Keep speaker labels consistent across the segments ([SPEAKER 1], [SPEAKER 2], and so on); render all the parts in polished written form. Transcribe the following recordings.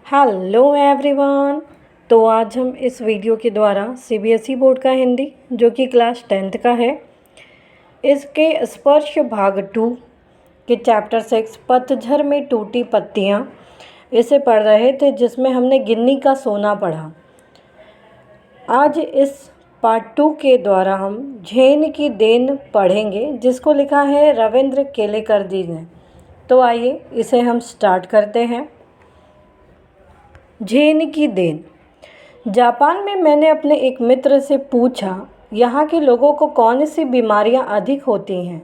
[SPEAKER 1] Hello everyone. तो आज हम इस वीडियो के द्वारा सीबीएसई बोर्ड का हिंदी जो कि क्लास 10th का है, इसके स्पर्श भाग 2 के चैप्टर 6 पतझर में टूटी पत्तियाँ इसे पढ़ रहे थे, जिसमें हमने गिन्नी का सोना पढ़ा। आज इस पार्ट 2 के द्वारा हम झेन की देन पढ़ेंगे, जिसको लिखा है रविंद्र केलेकर जी ने। तो आइए इसे हम स्टार्ट करते हैं। झेन की देन। जापान में मैंने अपने एक मित्र से पूछा, यहाँ के लोगों को कौन सी बीमारियाँ अधिक होती हैं।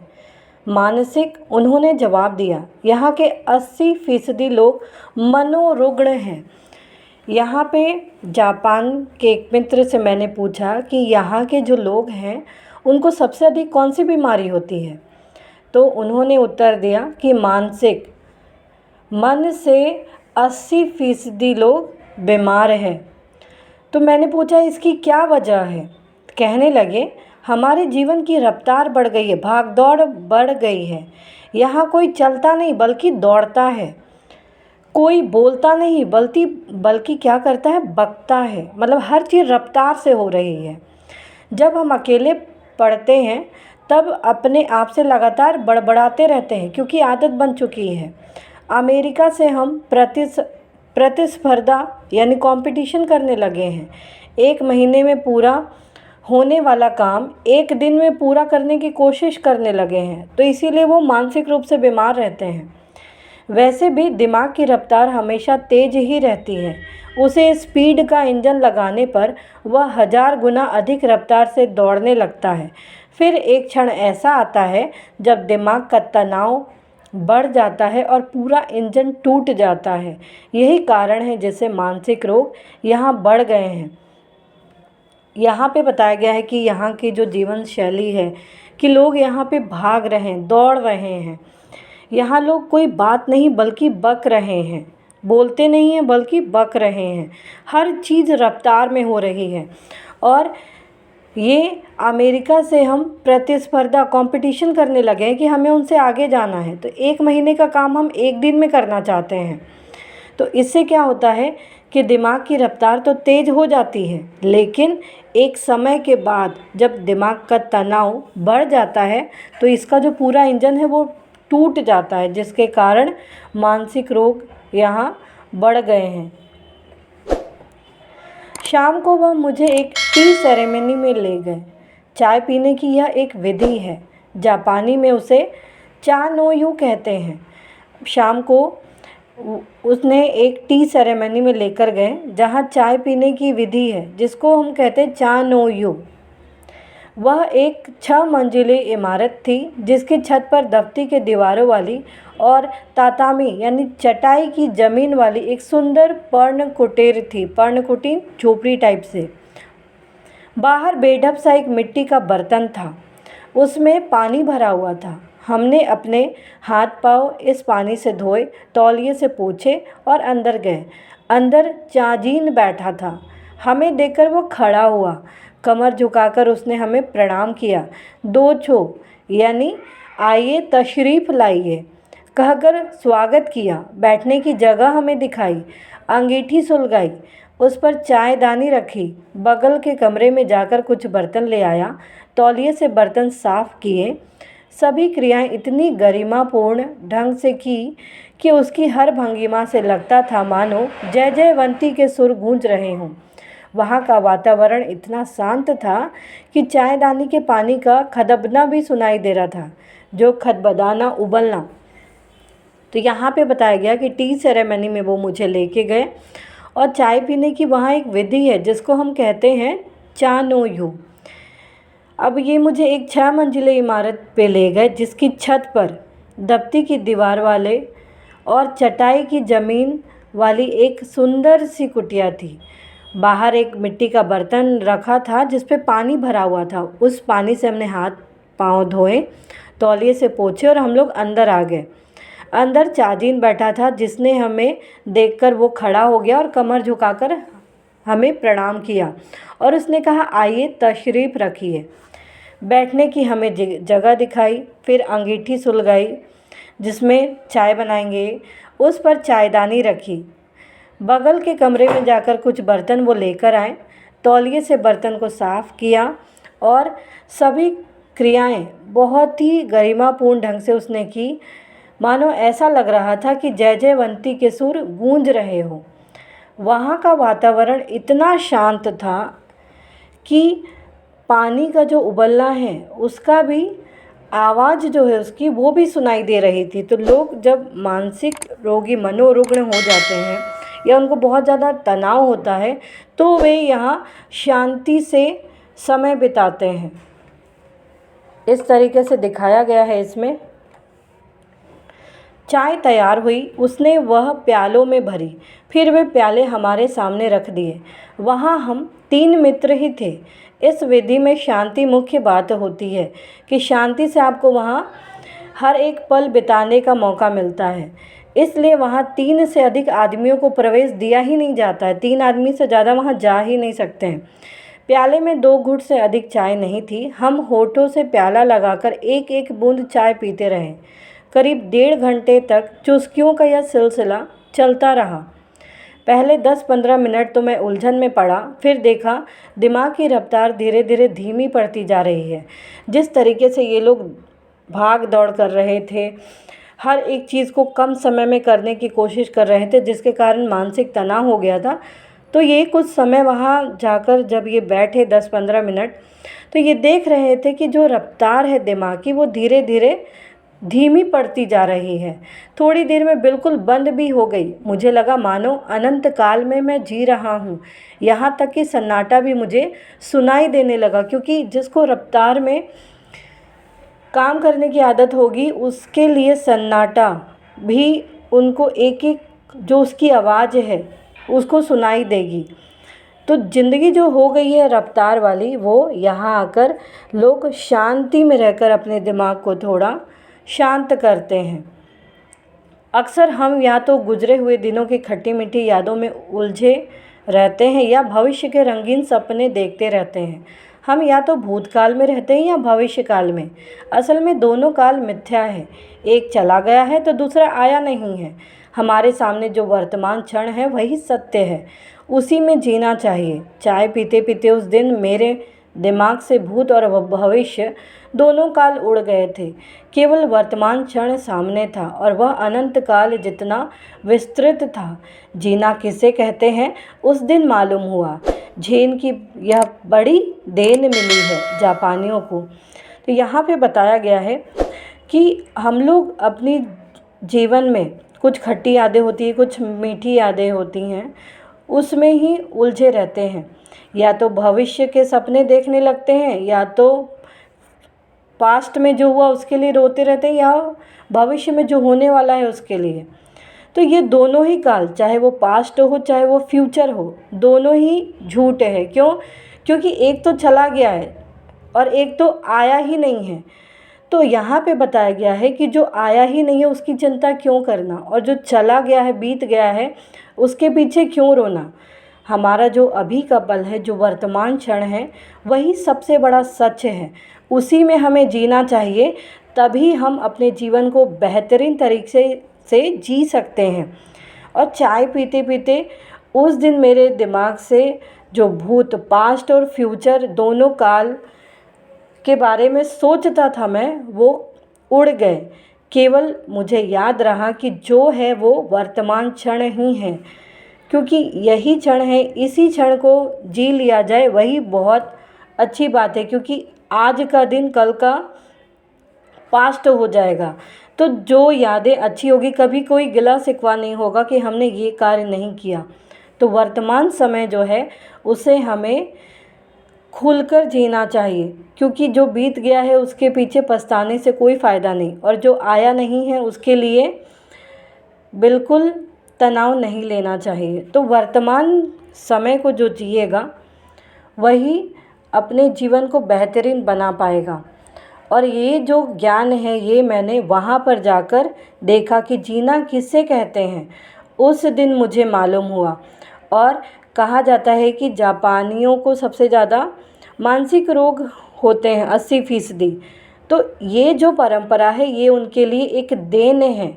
[SPEAKER 1] मानसिक। उन्होंने जवाब दिया, यहाँ के 80% लोग मनोरुग्ण हैं। यहाँ पे जापान के एक मित्र से मैंने पूछा कि यहाँ के जो लोग हैं उनको सबसे अधिक कौन सी बीमारी होती है। तो उन्होंने उत्तर दिया कि मानसिक। मन से 80% लोग बीमार हैं। तो मैंने पूछा इसकी क्या वजह है। कहने लगे, हमारे जीवन की रफ्तार बढ़ गई है, भाग दौड़ बढ़ गई है। यहाँ कोई चलता नहीं बल्कि दौड़ता है, कोई बोलता नहीं बल्कि क्या करता है, बकता है। मतलब हर चीज़ रफ्तार से हो रही है। जब हम अकेले पढ़ते हैं तब अपने आप से लगातार बड़बड़ाते रहते हैं, क्योंकि आदत बन चुकी है। अमेरिका से हम प्रतिस्पर्धा यानी कंपटीशन करने लगे हैं। 1 महीने में पूरा होने वाला काम 1 दिन में पूरा करने की कोशिश करने लगे हैं, तो इसीलिए वो मानसिक रूप से बीमार रहते हैं। वैसे भी दिमाग की रफ्तार हमेशा तेज ही रहती है। उसे स्पीड का इंजन लगाने पर वह 1000 गुना अधिक रफ्तार से दौड़ने लगता है। फिर एक क्षण ऐसा आता है जब दिमाग का तनाव बढ़ जाता है और पूरा इंजन टूट जाता है। यही कारण है जिससे मानसिक रोग यहाँ बढ़ गए हैं। यहाँ पे बताया गया है कि यहाँ की जो जीवन शैली है कि लोग यहाँ पे भाग रहे हैं, दौड़ रहे हैं। यहाँ लोग कोई बात नहीं बल्कि बक रहे हैं, बोलते नहीं हैं बल्कि बक रहे हैं। हर चीज़ रफ्तार में हो रही है। और ये अमेरिका से हम प्रतिस्पर्धा कंपटीशन करने लगे हैं कि हमें उनसे आगे जाना है। तो 1 महीने का काम हम 1 दिन में करना चाहते हैं। तो इससे क्या होता है कि दिमाग की रफ्तार तो तेज़ हो जाती है, लेकिन एक समय के बाद जब दिमाग का तनाव बढ़ जाता है तो इसका जो पूरा इंजन है वो टूट जाता है, जिसके कारण मानसिक रोग यहाँ बढ़ गए हैं। शाम को वह मुझे एक टी सेरेमनी में ले गए। चाय पीने की यह एक विधि है। जापानी में उसे चा नो यू कहते हैं। शाम को उसने एक टी सेरेमनी में लेकर गए जहाँ चाय पीने की विधि है, जिसको हम कहते हैं चा नो यू। वह एक 6 मंजिली इमारत थी, जिसकी छत पर दफ्ती के दीवारों वाली और तातामी यानी चटाई की ज़मीन वाली एक सुंदर पर्णकुटीर थी। पर्णकुटीर झोपड़ी टाइप से। बाहर बेढप सा एक मिट्टी का बर्तन था, उसमें पानी भरा हुआ था। हमने अपने हाथ पाँव इस पानी से धोए, तौलिए से पोंछे और अंदर गए। अंदर चाजीन बैठा था। हमें देखकर वो खड़ा हुआ। कमर झुकाकर उसने हमें प्रणाम किया। 2 छो यानी आइए तशरीफ़ लाइए कहकर स्वागत किया। बैठने की जगह हमें दिखाई, अंगीठी सुलगाई, उस पर चायदानी रखी। बगल के कमरे में जाकर कुछ बर्तन ले आया, तौलिए से बर्तन साफ़ किए। सभी क्रियाएं इतनी गरिमापूर्ण ढंग से की कि उसकी हर भंगिमा से लगता था मानो जय जयवंती के सुर गूंज रहे हों। वहाँ का वातावरण इतना शांत था कि चायदानी के पानी का खदबना भी सुनाई दे रहा था, जो खदबदाना उबलना। तो यहाँ पे बताया गया कि टी सेरेमनी में वो मुझे लेके गए और चाय पीने की वहाँ एक विधि है जिसको हम कहते हैं चा नो यू। अब ये मुझे एक 6 मंजिले इमारत पे ले गए, जिसकी छत पर दफ्ती की दीवार वाले और चटाई की ज़मीन वाली एक सुंदर सी कुटिया थी। बाहर एक मिट्टी का बर्तन रखा था जिस पे पानी भरा हुआ था। उस पानी से हमने हाथ पाँव धोए, तौलिए से पोंछे और हम लोग अंदर आ गए। अंदर चाजीन बैठा था, जिसने हमें देखकर वो खड़ा हो गया और कमर झुकाकर हमें प्रणाम किया और उसने कहा, आइए तशरीफ़ रखिए। बैठने की हमें जगह दिखाई। फिर अंगीठी सुलगाई जिसमें चाय बनाएंगे, उस पर चायदानी रखी। बगल के कमरे में जाकर कुछ बर्तन वो लेकर आए। तौलिए से बर्तन को साफ़ किया और सभी क्रियाएं बहुत ही गरिमापूर्ण ढंग से उसने की, मानो ऐसा लग रहा था कि जय जयवंती के सुर गूंज रहे हों। वहाँ का वातावरण इतना शांत था कि पानी का जो उबलना है उसका भी आवाज़ जो है उसकी वो भी सुनाई दे रही थी। तो लोग जब मानसिक रोगी मनोरुग्ण हो जाते हैं या उनको बहुत ज़्यादा तनाव होता है तो वे यहाँ शांति से समय बिताते हैं। इस तरीके से दिखाया गया है इसमें। चाय तैयार हुई, उसने वह प्यालों में भरी, फिर वे प्याले हमारे सामने रख दिए। वहाँ हम 3 मित्र ही थे। इस विधि में शांति मुख्य बात होती है कि शांति से आपको वहाँ हर एक पल बिताने का मौका मिलता है। इसलिए वहाँ 3 से अधिक आदमियों को प्रवेश दिया ही नहीं जाता है। 3 आदमी से ज़्यादा वहाँ जा ही नहीं सकते हैं। प्याले में 2 घूंट से अधिक चाय नहीं थी। हम होठों से प्याला लगाकर एक एक बूंद चाय पीते रहे। करीब 1.5 घंटे तक चुस्कियों का यह सिलसिला चलता रहा। पहले 10-15 मिनट तो मैं उलझन में पड़ा, फिर देखा दिमाग की रफ्तार धीरे धीरे धीमी पड़ती जा रही है। जिस तरीके से ये लोग भाग दौड़ कर रहे थे, हर एक चीज़ को कम समय में करने की कोशिश कर रहे थे, जिसके कारण मानसिक तनाव हो गया था। तो ये कुछ समय वहाँ जाकर जब ये बैठे 10-15 मिनट, तो ये देख रहे थे कि जो रफ्तार है दिमाग की वो धीरे धीरे धीमी पड़ती जा रही है। थोड़ी देर में बिल्कुल बंद भी हो गई। मुझे लगा मानो अनंत काल में मैं जी रहा हूँ। यहाँ तक कि सन्नाटा भी मुझे सुनाई देने लगा, क्योंकि जिसको रफ्तार में काम करने की आदत होगी उसके लिए सन्नाटा भी उनको एक एक जो उसकी आवाज़ है उसको सुनाई देगी। तो ज़िंदगी जो हो गई है रफ्तार वाली, वो यहाँ आकर लोग शांति में रहकर अपने दिमाग को थोड़ा शांत करते हैं। अक्सर हम या तो गुजरे हुए दिनों की खट्टी मीठी यादों में उलझे रहते हैं या भविष्य के रंगीन सपने देखते रहते हैं। हम या तो भूतकाल में रहते हैं या भविष्य काल में। असल में दोनों काल मिथ्या है। एक चला गया है तो दूसरा आया नहीं है। हमारे सामने जो वर्तमान क्षण है वही सत्य है, उसी में जीना चाहिए। चाय पीते पीते उस दिन मेरे दिमाग से भूत और भविष्य दोनों काल उड़ गए थे। केवल वर्तमान क्षण सामने था और वह अनंत काल जितना विस्तृत था। जीना किसे कहते हैं उस दिन मालूम हुआ। झेन की यह बड़ी देन मिली है जापानियों को। तो यहाँ पे बताया गया है कि हम लोग अपनी जीवन में कुछ खट्टी यादें होती हैं, कुछ मीठी यादें होती हैं, उसमें ही उलझे रहते हैं। या तो भविष्य के सपने देखने लगते हैं, या तो पास्ट में जो हुआ उसके लिए रोते रहते हैं, या भविष्य में जो होने वाला है उसके लिए। तो ये दोनों ही काल, चाहे वो पास्ट हो चाहे वो फ्यूचर हो, दोनों ही झूठ है। क्यों? क्योंकि एक तो चला गया है और एक तो आया ही नहीं है। तो यहाँ पे बताया गया है कि जो आया ही नहीं है उसकी चिंता क्यों करना, और जो चला गया है, बीत गया है, उसके पीछे क्यों रोना। हमारा जो अभी का पल है, जो वर्तमान क्षण है, वही सबसे बड़ा सच है। उसी में हमें जीना चाहिए, तभी हम अपने जीवन को बेहतरीन तरीके से जी सकते हैं। और चाय पीते पीते उस दिन मेरे दिमाग से जो भूत, पास्ट और फ्यूचर दोनों काल के बारे में सोचता था मैं, वो उड़ गए। केवल मुझे याद रहा कि जो है वो वर्तमान क्षण ही है, क्योंकि यही क्षण है। इसी क्षण को जी लिया जाए वही बहुत अच्छी बात है, क्योंकि आज का दिन कल का पास्ट हो जाएगा। तो जो यादें अच्छी होगी, कभी कोई गिला शिकवा नहीं होगा कि हमने ये कार्य नहीं किया। तो वर्तमान समय जो है उसे हमें खुलकर जीना चाहिए, क्योंकि जो बीत गया है उसके पीछे पछताने से कोई फ़ायदा नहीं, और जो आया नहीं है उसके लिए बिल्कुल तनाव नहीं लेना चाहिए। तो वर्तमान समय को जो जिएगा वही अपने जीवन को बेहतरीन बना पाएगा। और ये जो ज्ञान है ये मैंने वहाँ पर जाकर देखा कि जीना किसे कहते हैं, उस दिन मुझे मालूम हुआ। और कहा जाता है कि जापानियों को सबसे ज़्यादा मानसिक रोग होते हैं, 80%। तो ये जो परंपरा है ये उनके लिए एक देन है,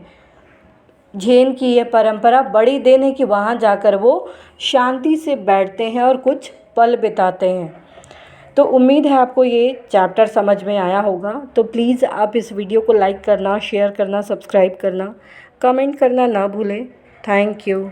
[SPEAKER 1] जैन की यह परंपरा बड़ी देन है कि वहाँ जाकर वो शांति से बैठते हैं और कुछ पल बिताते हैं। तो उम्मीद है आपको ये चैप्टर समझ में आया होगा। तो प्लीज़ आप इस वीडियो को लाइक करना, शेयर करना, सब्सक्राइब करना, कमेंट करना ना भूलें। Thank you.